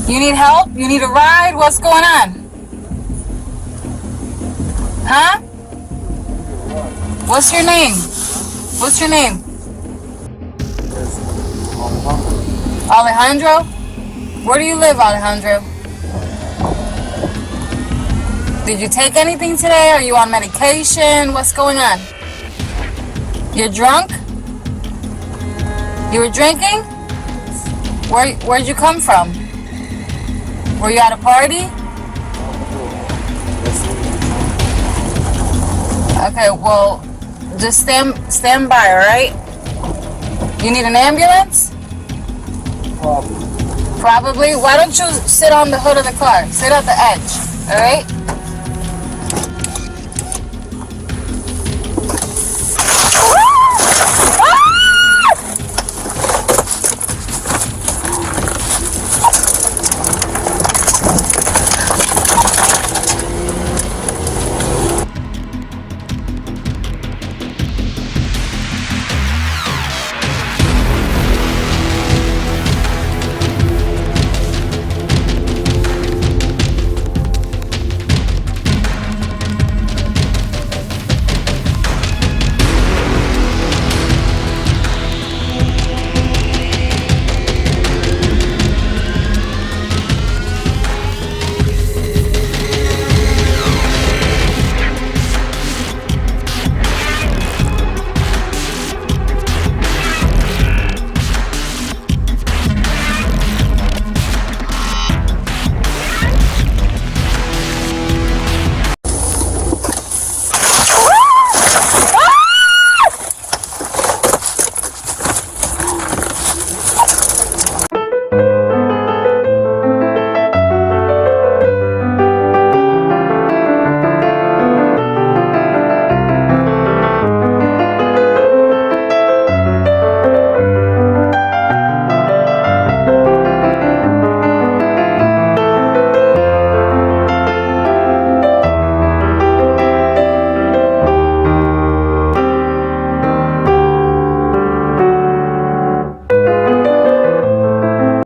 You need help? You need a ride? What's going on? Huh? What's your name? What's your name? Alejandro? Where do you live, Alejandro? Did you take anything today? Are you on medication? What's going on? You're drunk? You were drinking? Where'd you come from? Were you at a party? Okay, well, just stand by, alright? You need an ambulance? Probably. Why don't you sit on the hood of the car? Sit at the edge, alright?